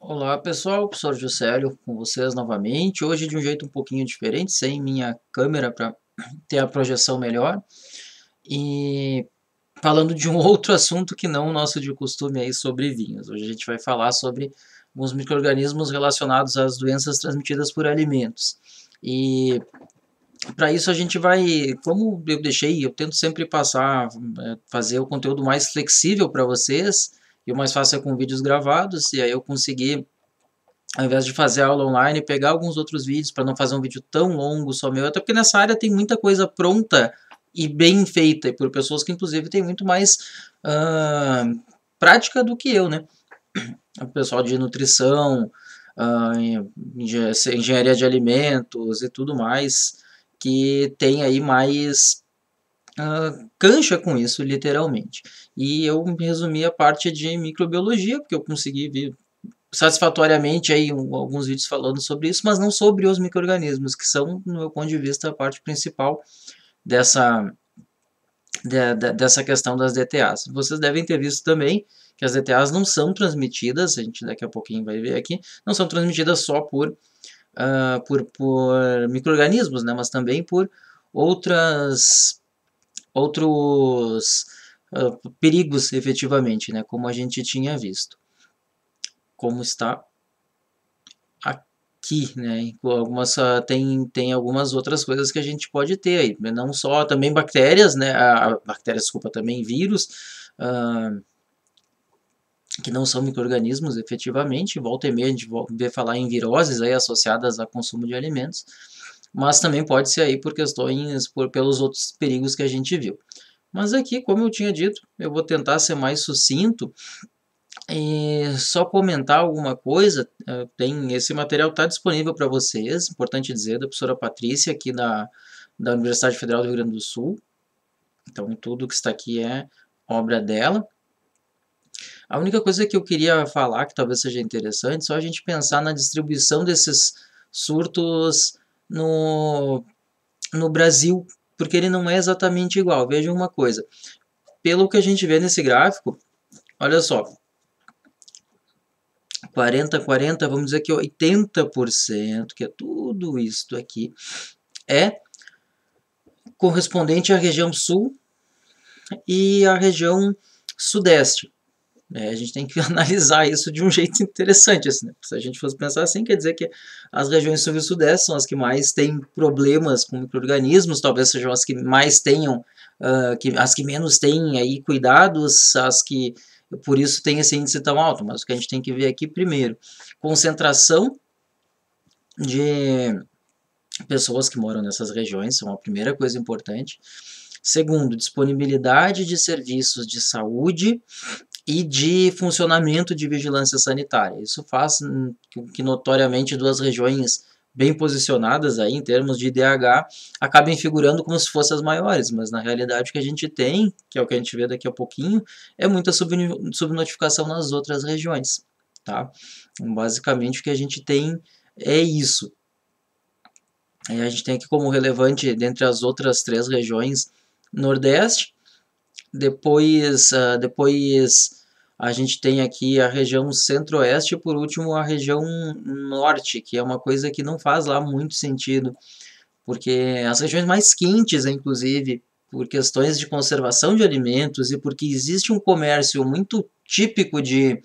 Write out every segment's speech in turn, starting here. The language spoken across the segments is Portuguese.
Olá pessoal, professor Juscelio com vocês novamente. Hoje de um jeito um pouquinho diferente, sem minha câmera para ter a projeção melhor. E falando de um outro assunto que não o nosso de costume aí sobre vinhos. Hoje a gente vai falar sobre alguns micro-organismos relacionados às doenças transmitidas por alimentos. E para isso a gente vai, como eu tento sempre passar, fazer o conteúdo mais flexível para vocês, e o mais fácil é com vídeos gravados, e aí eu consegui ao invés de fazer aula online, pegar alguns outros vídeos para não fazer um vídeo tão longo só meu, até porque nessa área tem muita coisa pronta e bem feita, e por pessoas que inclusive têm muito mais uh, prática do que eu, né? O pessoal de nutrição, engenharia de alimentos e tudo mais, que tem aí mais cancha com isso, literalmente. E eu resumi a parte de microbiologia, porque eu consegui ver satisfatoriamente aí alguns vídeos falando sobre isso, mas não sobre os micro-organismos, que são, no meu ponto de vista, a parte principal dessa, dessa questão das DTAs. Vocês devem ter visto também que as DTAs não são transmitidas, a gente daqui a pouquinho vai ver aqui, não são transmitidas só por micro-organismos, né, mas também por outros perigos, efetivamente, né, como a gente tinha visto. Como está aqui, né? Algumas, tem algumas outras coisas que a gente pode ter aí, não só também bactérias, né? Bactérias, desculpa, também vírus, que não são micro-organismos efetivamente, volta e meia a gente vê falar em viroses aí associadas ao consumo de alimentos, mas também pode ser aí por questões, pelos outros perigos que a gente viu. Mas aqui, como eu tinha dito, eu vou tentar ser mais sucinto. E só comentar alguma coisa, tem esse material está disponível para vocês, importante dizer, da professora Patrícia, aqui da Universidade Federal do Rio Grande do Sul. Então, tudo que está aqui é obra dela. A única coisa que eu queria falar, que talvez seja interessante, só a gente pensar na distribuição desses surtos no Brasil, porque ele não é exatamente igual. Vejam uma coisa, pelo que a gente vê nesse gráfico, olha só, 40, 40, vamos dizer que 80%, que é tudo isso aqui, é correspondente à região sul e à região sudeste. A gente tem que analisar isso de um jeito interessante. Assim, né? Se a gente fosse pensar assim, quer dizer que as regiões sul e sudeste são as que mais têm problemas com micro-organismos, talvez sejam as que mais tenham, as que menos têm aí cuidados, as que por isso tem esse índice tão alto. Mas o que a gente tem que ver aqui primeiro, concentração de pessoas que moram nessas regiões, são a primeira coisa importante. Segundo, disponibilidade de serviços de saúde e de funcionamento de vigilância sanitária. Isso faz que notoriamente duas regiões bem posicionadas aí em termos de IDH acabem figurando como se fossem as maiores, mas na realidade o que a gente tem, que é o que a gente vê daqui a pouquinho, é muita subnotificação nas outras regiões, tá? Então, basicamente o que a gente tem é isso. E a gente tem aqui como relevante dentre as outras três regiões Nordeste, depois a gente tem aqui a região Centro-Oeste e por último a região Norte, que é uma coisa que não faz lá muito sentido, porque as regiões mais quentes, inclusive, por questões de conservação de alimentos e porque existe um comércio muito típico de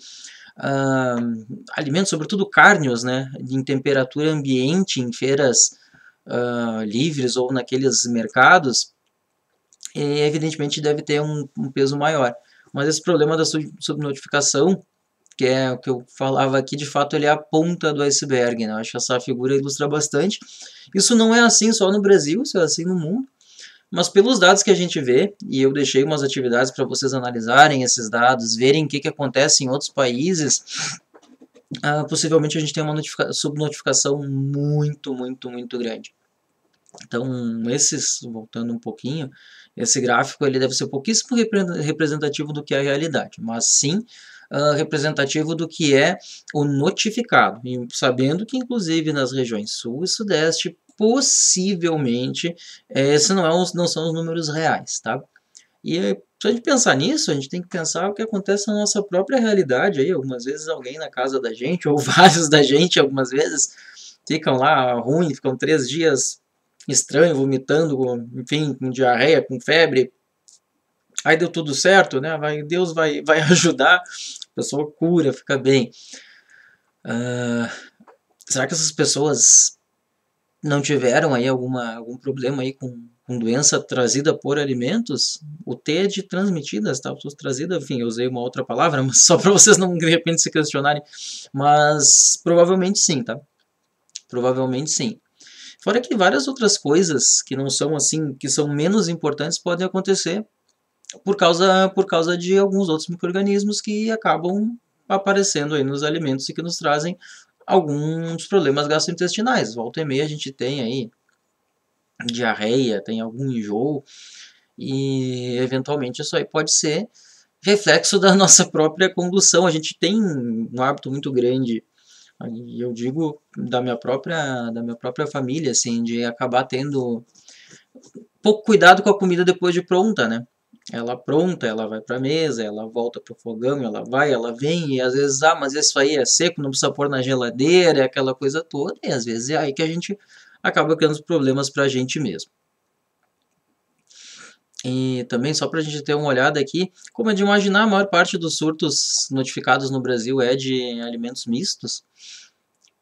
alimentos, sobretudo carnes, né, em temperatura ambiente, em feiras livres ou naqueles mercados, evidentemente deve ter um peso maior. Mas esse problema da subnotificação, que é o que eu falava aqui, de fato ele é a ponta do iceberg, né? Eu acho que essa figura ilustra bastante. Isso não é assim só no Brasil, isso é assim no mundo. Mas pelos dados que a gente vê, e eu deixei umas atividades para vocês analisarem esses dados, verem o que acontece em outros países, possivelmente a gente tem uma subnotificação muito, muito, muito grande. Então, voltando um pouquinho, esse gráfico ele deve ser pouquíssimo representativo do que é a realidade, mas sim representativo do que é o notificado, e sabendo que inclusive nas regiões sul e sudeste, possivelmente, esses não são os números reais, tá? E Se a gente pensar nisso, a gente tem que pensar o que acontece na nossa própria realidade aí. Algumas vezes alguém na casa da gente, ou vários da gente, algumas vezes, ficam lá ruim, ficam 3 dias estranho, vomitando, enfim, com diarreia, com febre. Aí deu tudo certo, né? Deus vai ajudar, a pessoa cura, fica bem. Será que essas pessoas não tiveram aí algum problema aí com doença trazida por alimentos? O TED transmitidas, tá? Trazida, enfim, eu usei uma outra palavra, mas só para vocês não de repente se questionarem. Mas provavelmente sim, tá? Provavelmente sim. Fora que várias outras coisas que não são assim, que são menos importantes podem acontecer por causa de alguns outros micro-organismos que acabam aparecendo aí nos alimentos e que nos trazem alguns problemas gastrointestinais. Volta e meia a gente tem aí diarreia, tem algum enjoo e eventualmente isso aí pode ser reflexo da nossa própria condução. A gente tem um hábito muito grande, e eu digo da minha própria família, assim, de acabar tendo pouco cuidado com a comida depois de pronta, né? Ela pronta, ela vai para a mesa, ela volta pro fogão, ela vai, ela vem, e às vezes, mas isso aí é seco, não precisa pôr na geladeira, é aquela coisa toda, e às vezes é aí que a gente acaba criando problemas para a gente mesmo. E também, só para a gente ter uma olhada aqui, como é de imaginar, a maior parte dos surtos notificados no Brasil é de alimentos mistos,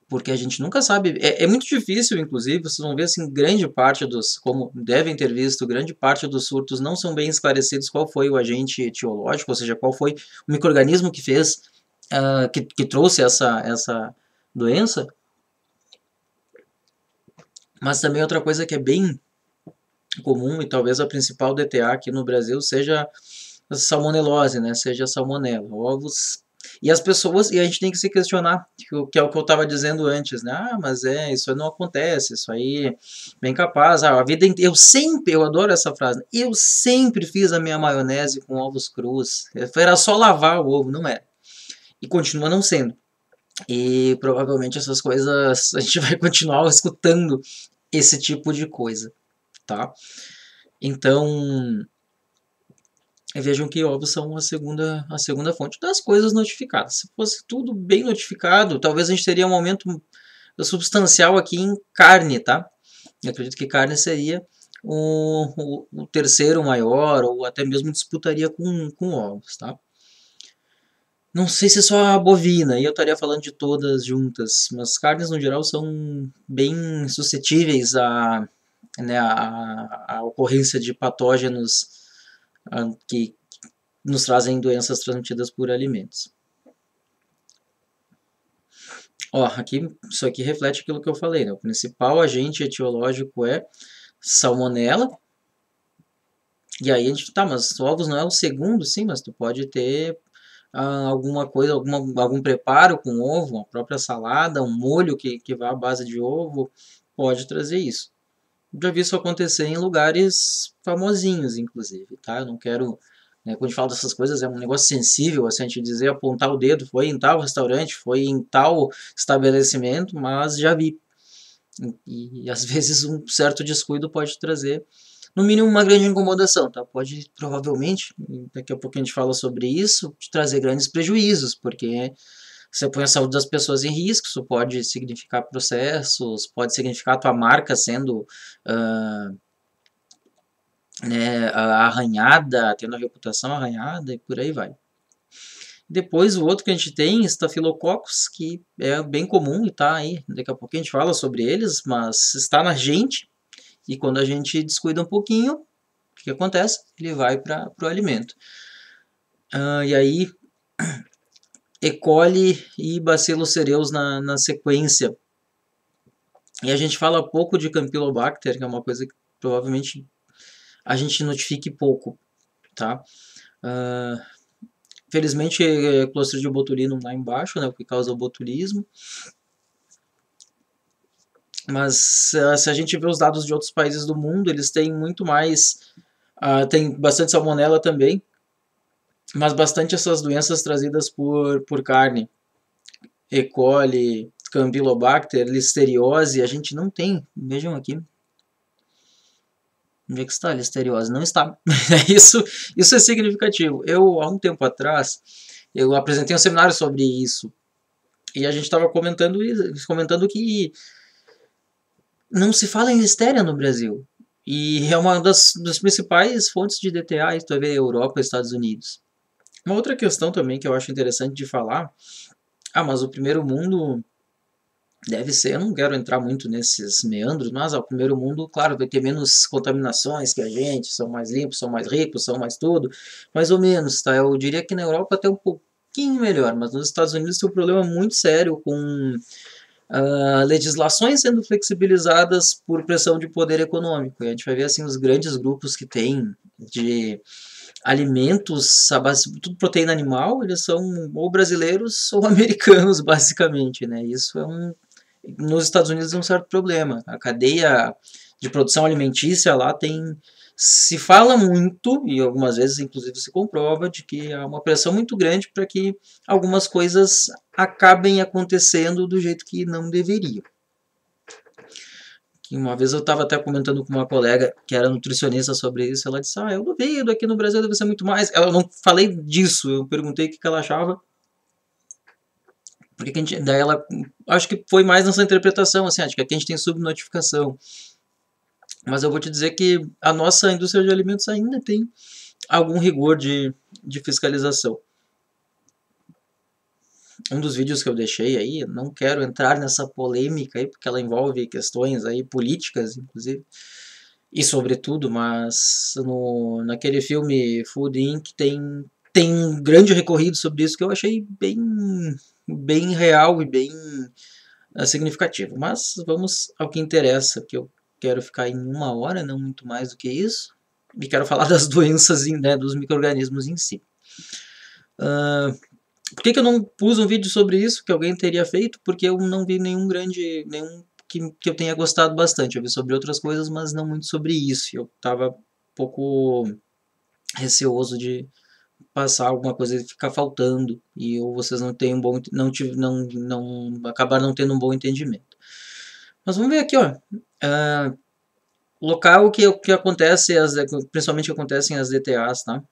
porque a gente nunca sabe, é muito difícil, inclusive, vocês vão ver assim, grande parte como devem ter visto, grande parte dos surtos não são bem esclarecidos qual foi o agente etiológico, ou seja, qual foi o micro-organismo que fez, que trouxe essa doença. Mas também outra coisa que é bem comum, e talvez a principal DTA aqui no Brasil seja a salmonelose, né? Seja a salmonela, ovos. E as pessoas, e a gente tem que se questionar, que é o que eu estava dizendo antes, né? Mas isso aí não acontece, isso aí bem capaz. A vida inteira, eu adoro essa frase, eu sempre fiz a minha maionese com ovos crus. Era só lavar o ovo, não é? E continua não sendo. E provavelmente essas coisas, a gente vai continuar escutando esse tipo de coisa, tá? Então, vejam que ovos são a segunda fonte das coisas notificadas. Se fosse tudo bem notificado, talvez a gente teria um aumento substancial aqui em carne, tá? Eu acredito que carne seria o terceiro maior, ou até mesmo disputaria com ovos, tá? Não sei se é só a bovina, e eu estaria falando de todas juntas, mas carnes no geral são bem suscetíveis né, a ocorrência de patógenos que nos trazem doenças transmitidas por alimentos. Ó, isso aqui reflete aquilo que eu falei, né? O principal agente etiológico é salmonela. E aí a gente, tá, mas ovos não é o segundo, sim, mas tu pode ter alguma coisa, algum preparo com ovo, uma própria salada, um molho que vá à base de ovo, pode trazer isso. Já vi isso acontecer em lugares famosinhos, inclusive, tá? Eu não quero, né, quando a gente fala dessas coisas, é um negócio sensível, assim, a gente dizer, apontar o dedo, foi em tal restaurante, foi em tal estabelecimento, mas já vi. E às vezes um certo descuido pode trazer, no mínimo, uma grande incomodação, tá? Pode, provavelmente, daqui a pouco a gente fala sobre isso, te trazer grandes prejuízos, porque você põe a saúde das pessoas em risco, isso pode significar processos, pode significar a tua marca sendo né, arranhada, tendo a reputação arranhada e por aí vai. Depois o outro que a gente tem, estafilococcus, que é bem comum e tá aí, daqui a pouco a gente fala sobre eles, mas está na gente, e quando a gente descuida um pouquinho, o que acontece? Ele vai para o alimento. E aí, E. coli e Bacillus cereus na sequência. E a gente fala pouco de Campylobacter, que é uma coisa que provavelmente a gente notifique pouco, tá? Felizmente, Clostridium botulinum lá embaixo, né, o que causa o botulismo. Mas se a gente vê os dados de outros países do mundo, eles têm muito mais, tem bastante salmonela também, mas bastante essas doenças trazidas por carne. E. coli, Campylobacter, listeriose, a gente não tem. Vejam aqui. Onde é que está a listeriose? Não está. Isso é significativo. Eu, há um tempo atrás, eu apresentei um seminário sobre isso. E a gente estava comentando que não se fala em listéria no Brasil. E é uma das principais fontes de DTA, tu vai ver Europa e Estados Unidos. Uma outra questão também que eu acho interessante de falar, mas o primeiro mundo deve ser, eu não quero entrar muito nesses meandros, mas o primeiro mundo, claro, vai ter menos contaminações que a gente, são mais limpos, são mais ricos, são mais tudo, mais ou menos, tá? Eu diria que na Europa até um pouquinho melhor, mas nos Estados Unidos tem um problema muito sério com legislações sendo flexibilizadas por pressão de poder econômico. E a gente vai ver assim os grandes grupos que tem de alimentos à base de tudo proteína animal, eles são ou brasileiros ou americanos, basicamente, né? Isso é nos Estados Unidos é um certo problema. A cadeia de produção alimentícia lá se fala muito, e algumas vezes inclusive se comprova, de que há uma pressão muito grande para que algumas coisas acabem acontecendo do jeito que não deveriam. Uma vez eu estava até comentando com uma colega que era nutricionista sobre isso, ela disse, eu duvido, aqui no Brasil deve ser muito mais. Eu não falei disso, eu perguntei o que ela achava, porque daí ela, acho que foi mais nessa interpretação, assim, acho que aqui a gente tem subnotificação. Mas eu vou te dizer que a nossa indústria de alimentos ainda tem algum rigor de fiscalização. Um dos vídeos que eu deixei aí, não quero entrar nessa polêmica aí, porque ela envolve questões aí políticas, inclusive, e sobretudo, mas naquele filme Food Inc. tem um grande recorrido sobre isso que eu achei bem real e bem significativo. Mas vamos ao que interessa, que eu quero ficar em 1 hora, não muito mais do que isso, e quero falar das doenças, né, dos micro-organismos em si. Por que eu não pus um vídeo sobre isso que alguém teria feito? Porque eu não vi nenhum que eu tenha gostado bastante. Eu vi sobre outras coisas, mas não muito sobre isso. Eu estava um pouco receoso de passar alguma coisa e ficar faltando, e ou vocês não têm acabar não tendo um bom entendimento. Mas vamos ver aqui, ó. Local que acontece, principalmente acontecem as DTAs, tá?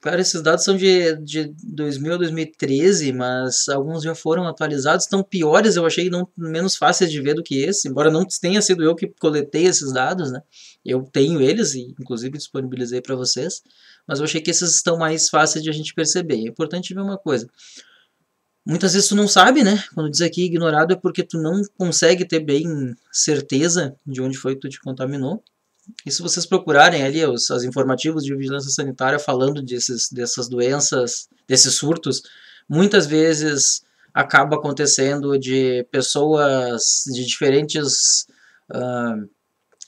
Cara, esses dados são de 2000 a 2013, mas alguns já foram atualizados, estão piores, eu achei menos fáceis de ver do que esse, embora não tenha sido eu que coletei esses dados, né? Eu tenho eles e inclusive disponibilizei para vocês, mas eu achei que esses estão mais fáceis de a gente perceber. É importante ver uma coisa. Muitas vezes tu não sabe, né? Quando diz aqui ignorado é porque tu não consegue ter bem certeza de onde foi que tu te contaminou. E se vocês procurarem ali os informativos de vigilância sanitária falando dessas doenças, desses surtos, muitas vezes acaba acontecendo de pessoas de diferentes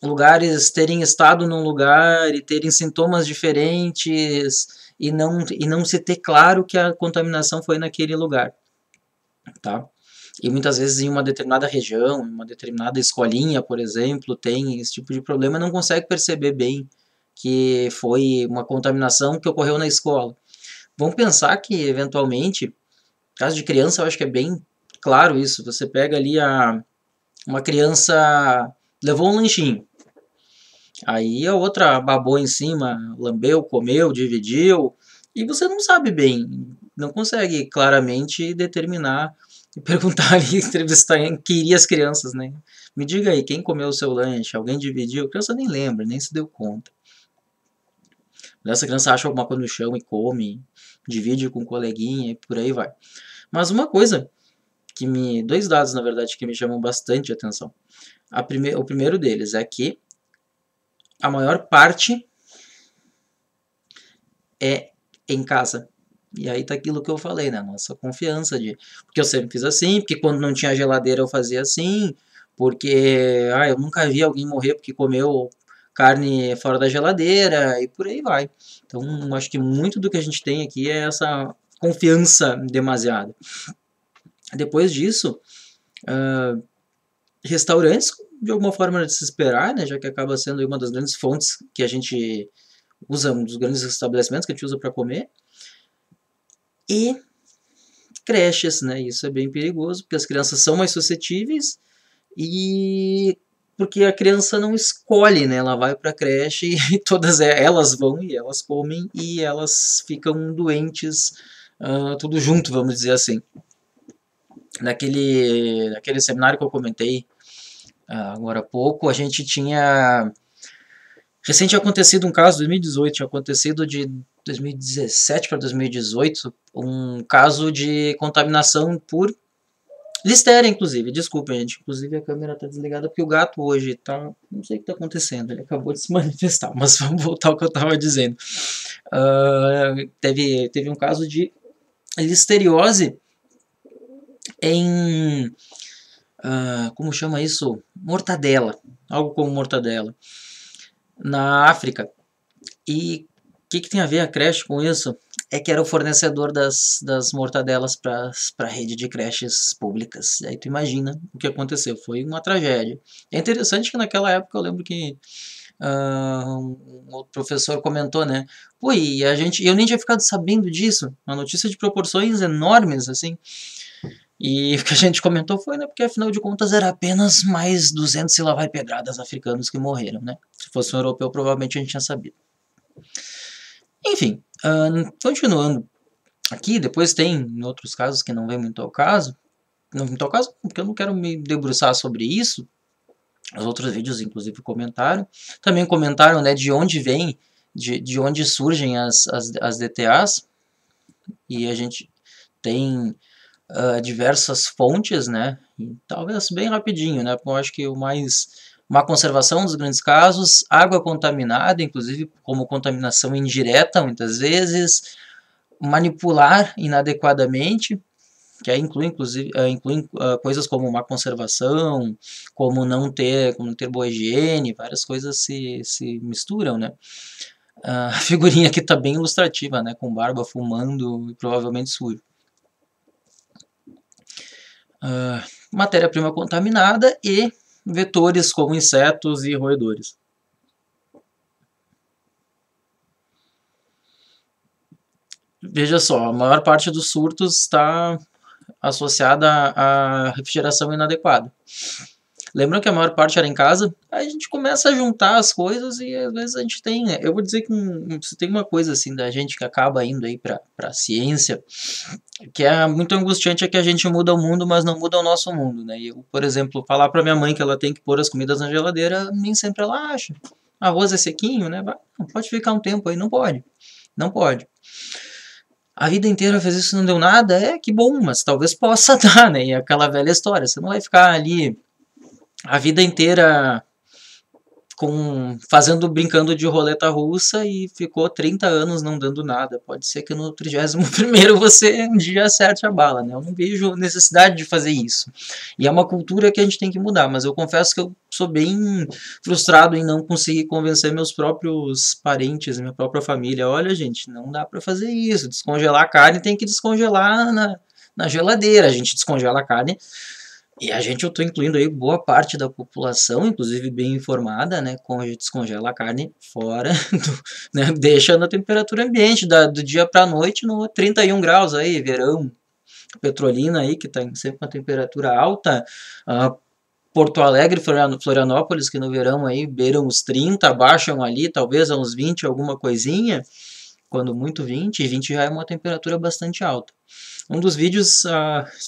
lugares terem estado num lugar e terem sintomas diferentes e não se ter claro que a contaminação foi naquele lugar, tá? E muitas vezes em uma determinada região, uma determinada escolinha, por exemplo, tem esse tipo de problema e não consegue perceber bem que foi uma contaminação que ocorreu na escola. Vamos pensar que, eventualmente, no caso de criança, eu acho que é bem claro isso. Você pega ali uma criança levou um lanchinho, aí a outra babou em cima, lambeu, comeu, dividiu, e você não sabe bem, não consegue claramente determinar e perguntar ali, entrevistar quem iria as crianças, né? Me diga aí, quem comeu o seu lanche? Alguém dividiu? A criança nem lembra, nem se deu conta. Essa criança acha alguma coisa no chão e come, divide com um coleguinha e por aí vai. Mas uma coisa dois dados na verdade que me chamam bastante atenção. O primeiro deles é que a maior parte é em casa. E aí tá aquilo que eu falei, né? Nossa confiança porque eu sempre fiz assim, porque quando não tinha geladeira eu fazia assim, porque eu nunca vi alguém morrer porque comeu carne fora da geladeira e por aí vai. Então, acho que muito do que a gente tem aqui é essa confiança demasiada. Depois disso, restaurantes, de alguma forma de se esperar, né? Já que acaba sendo uma das grandes fontes que a gente usa, um dos grandes estabelecimentos que a gente usa para comer. E creches, né? Isso é bem perigoso, porque as crianças são mais suscetíveis e porque a criança não escolhe, né? Ela vai para a creche e todas elas vão e elas comem e elas ficam doentes, tudo junto, vamos dizer assim. Naquele seminário que eu comentei agora há pouco, a gente tinha recente acontecido um caso, 2018, tinha acontecido de 2017 para 2018, um caso de contaminação por Listéria, inclusive. Desculpa, gente. Inclusive a câmera tá desligada porque o gato hoje tá. Não sei o que tá acontecendo. Ele acabou de se manifestar. Mas vamos voltar ao que eu tava dizendo. Teve um caso de listeriose em. Como chama isso? Mortadela. Algo como mortadela. Na África. E o que tem a ver a creche com isso? É que era o fornecedor das mortadelas para a rede de creches públicas. E aí tu imagina o que aconteceu. Foi uma tragédia. É interessante que naquela época eu lembro que um outro professor comentou, né? Pô, e eu nem tinha ficado sabendo disso. Uma notícia de proporções enormes, assim. E o que a gente comentou foi, né? Porque afinal de contas era apenas mais 200 e lá vai pedradas africanos que morreram, né? Se fosse um europeu, provavelmente a gente tinha sabido. Enfim, continuando aqui, depois tem outros casos que não vem muito ao caso. Não vem muito ao caso porque eu não quero me debruçar sobre isso. Os outros vídeos, inclusive, comentaram. Também comentaram, né, de onde vem, de onde surgem as DTAs. E a gente tem diversas fontes, né? E talvez bem rapidinho, né? Eu acho que o mais má conservação dos grandes casos, água contaminada, inclusive como contaminação indireta muitas vezes, manipular inadequadamente, que aí inclui coisas como má conservação, como não ter boa higiene, várias coisas se misturam, né? A figurinha aqui está bem ilustrativa, né? Com barba fumando e provavelmente sujo. Matéria-prima contaminada e vetores como insetos e roedores. Veja só, a maior parte dos surtos está associada à refrigeração inadequada. Lembram que a maior parte era em casa? Aí a gente começa a juntar as coisas e às vezes a gente tem, né? Eu vou dizer que se tem uma coisa assim da gente que acaba indo aí para a ciência, que é muito angustiante, é que a gente muda o mundo, mas não muda o nosso mundo, né? E eu, por exemplo, falar para minha mãe que ela tem que pôr as comidas na geladeira, nem sempre ela acha. Arroz é sequinho, né? Não pode ficar um tempo aí, não pode. Não pode. A vida inteira fez isso e não deu nada, que bom, mas talvez possa dar, né? E é aquela velha história, você não vai ficar ali a vida inteira brincando de roleta russa e ficou 30 anos não dando nada. Pode ser que no 31º você um dia acerte a bala, né? Eu não vejo necessidade de fazer isso. E é uma cultura que a gente tem que mudar, mas eu confesso que eu sou bem frustrado em não conseguir convencer meus próprios parentes, minha própria família. Olha, gente, não dá para fazer isso. Descongelar a carne tem que descongelar na geladeira. A gente descongela a carne. E eu estou incluindo aí boa parte da população, inclusive bem informada, né? Com a gente descongela a carne fora, né, deixa na temperatura ambiente, do dia para a noite, no 31 graus aí, verão. Petrolina aí, que está sempre com a temperatura alta. Porto Alegre, Florianópolis, que no verão aí beiram os 30, baixam ali, talvez a uns 20, alguma coisinha. Quando muito 20, e 20 já é uma temperatura bastante alta. Um dos vídeos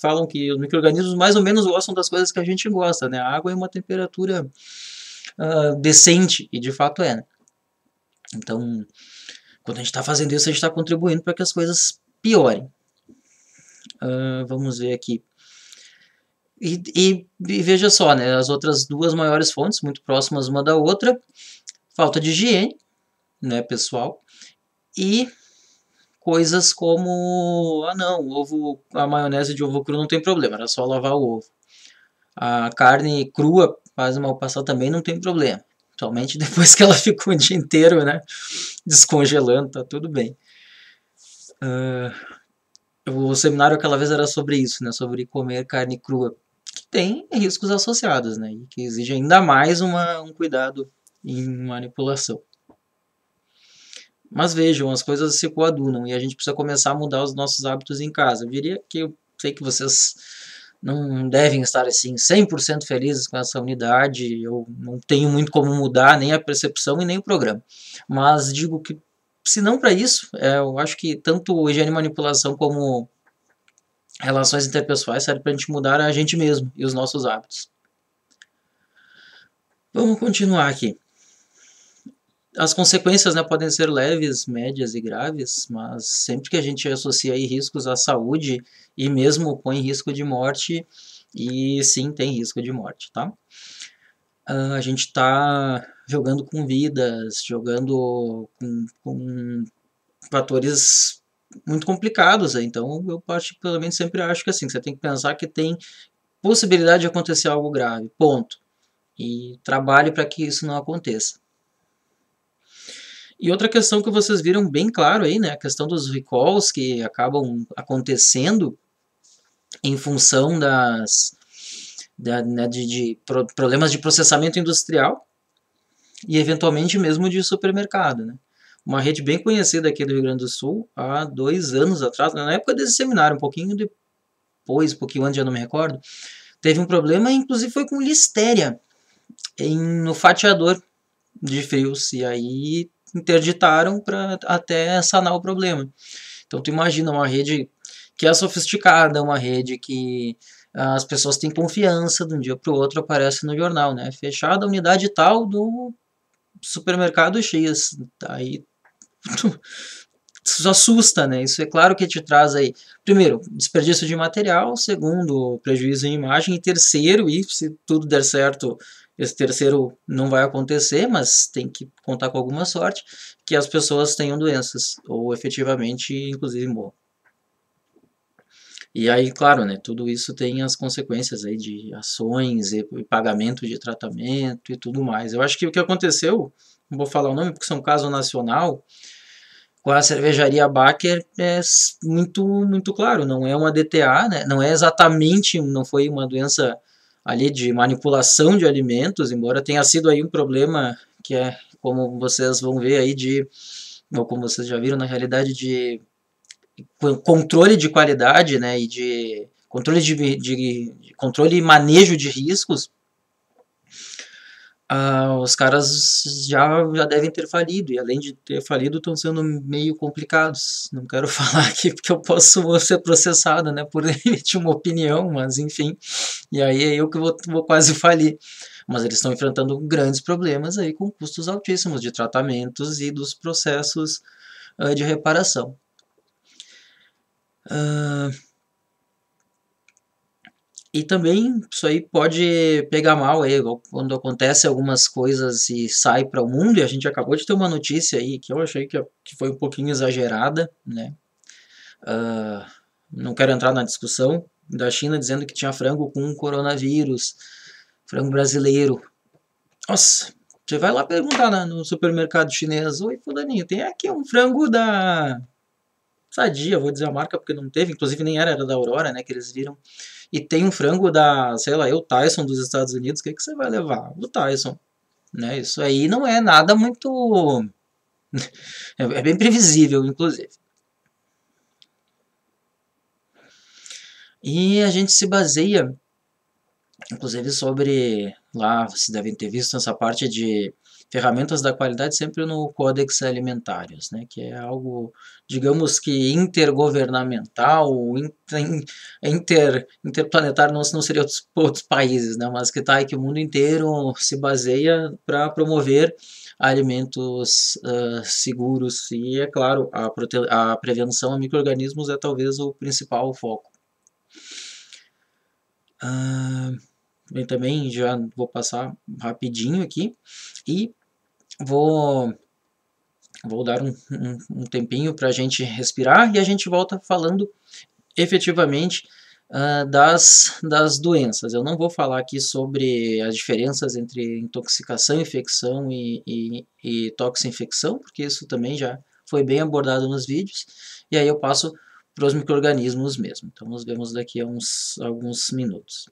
falam que os micro-organismos mais ou menos gostam das coisas que a gente gosta, né? A água é uma temperatura decente, e de fato é, né? Então, quando a gente está fazendo isso, a gente está contribuindo para que as coisas piorem. Vamos ver aqui. E veja só, né? As outras duas maiores fontes, muito próximas uma da outra, falta de higiene, né, pessoal, e coisas como, a maionese de ovo cru não tem problema, era só lavar o ovo. A carne crua faz mal passar também, não tem problema. Somente depois que ela ficou o dia inteiro, né, descongelando, tá tudo bem. O seminário aquela vez era sobre isso, né, sobre comer carne crua, que tem riscos associados, né, e que exige ainda mais um cuidado em manipulação. Mas vejam, as coisas se coadunam e a gente precisa começar a mudar os nossos hábitos em casa. Eu diria que eu sei que vocês não devem estar assim 100% felizes com essa unidade. Eu não tenho muito como mudar nem a percepção e nem o programa. Mas digo que, se não para isso, eu acho que tanto higiene e manipulação como relações interpessoais serve para a gente mudar a gente mesmo e os nossos hábitos. Vamos continuar aqui. As consequências, né, podem ser leves, médias e graves, mas sempre que a gente associa aí riscos à saúde e mesmo põe risco de morte, e sim, tem risco de morte, tá? A gente está jogando com vidas, jogando com fatores muito complicados, então eu particularmente sempre acho que assim, você tem que pensar que tem possibilidade de acontecer algo grave, ponto. E trabalhe para que isso não aconteça. E outra questão que vocês viram bem claro aí, né, a questão dos recalls que acabam acontecendo em função de problemas de processamento industrial e eventualmente mesmo de supermercado, né. Uma rede bem conhecida aqui do Rio Grande do Sul, há 2 anos atrás, na época desse seminário, um pouquinho depois, um pouquinho antes, já não me recordo, teve um problema, inclusive foi com listeria no fatiador de frios, e aí interditaram para até sanar o problema. Então tu imagina uma rede que é sofisticada, uma rede que as pessoas têm confiança, de um dia para o outro aparece no jornal, né? Fechada a unidade tal do supermercado X. Aí isso assusta, né? Isso é claro que te traz aí, primeiro, desperdício de material, segundo, prejuízo em imagem, e terceiro, e se tudo der certo, esse terceiro não vai acontecer, mas tem que contar com alguma sorte, que as pessoas tenham doenças, ou efetivamente, inclusive, morram. E aí, claro, né, tudo isso tem as consequências aí de ações e pagamento de tratamento e tudo mais. Eu acho que o que aconteceu, não vou falar o nome porque isso é um caso nacional, com a cervejaria Baker é muito claro, não é uma DTA, né? Não é exatamente, não foi uma doença ali de manipulação de alimentos, embora tenha sido aí um problema que é, como vocês vão ver aí, ou como vocês já viram na realidade, de controle de qualidade, né, e de controle e manejo de riscos. Os caras já devem ter falido, e além de ter falido, estão sendo meio complicados. Não quero falar aqui porque eu posso ser processado, né, por emitir uma opinião, mas enfim, e aí é eu que vou quase falir. Mas eles estão enfrentando grandes problemas aí com custos altíssimos de tratamentos e dos processos de reparação. E também isso aí pode pegar mal aí, quando acontece algumas coisas e sai para o mundo, e a gente acabou de ter uma notícia aí que eu achei que foi um pouquinho exagerada, né? Não quero entrar na discussão da China dizendo que tinha frango com coronavírus, frango brasileiro. Nossa, você vai lá perguntar no supermercado chinês, oi fulaninho, tem aqui um frango da Sadia, vou dizer a marca porque não teve, inclusive nem era da Aurora, né, que eles viram. E tem um frango da, sei lá, o Tyson dos Estados Unidos, o que você vai levar? O Tyson, né? Isso aí não é nada muito... é bem previsível, inclusive. E a gente se baseia, inclusive sobre, lá vocês devem ter visto essa parte de ferramentas da qualidade sempre no Codex Alimentários, né, que é algo, digamos que intergovernamental, interplanetário, não seria outros países, né, mas que tá aí que o mundo inteiro se baseia para promover alimentos seguros, e é claro, a prevenção a micro-organismos é talvez o principal foco. Eu também já vou passar rapidinho aqui e vou dar um tempinho para a gente respirar, e a gente volta falando efetivamente das doenças. Eu não vou falar aqui sobre as diferenças entre intoxicação, infecção e toxinfecção, porque isso também já foi bem abordado nos vídeos, e aí eu passo para os micro-organismos mesmo. Então nos vemos daqui a alguns minutos.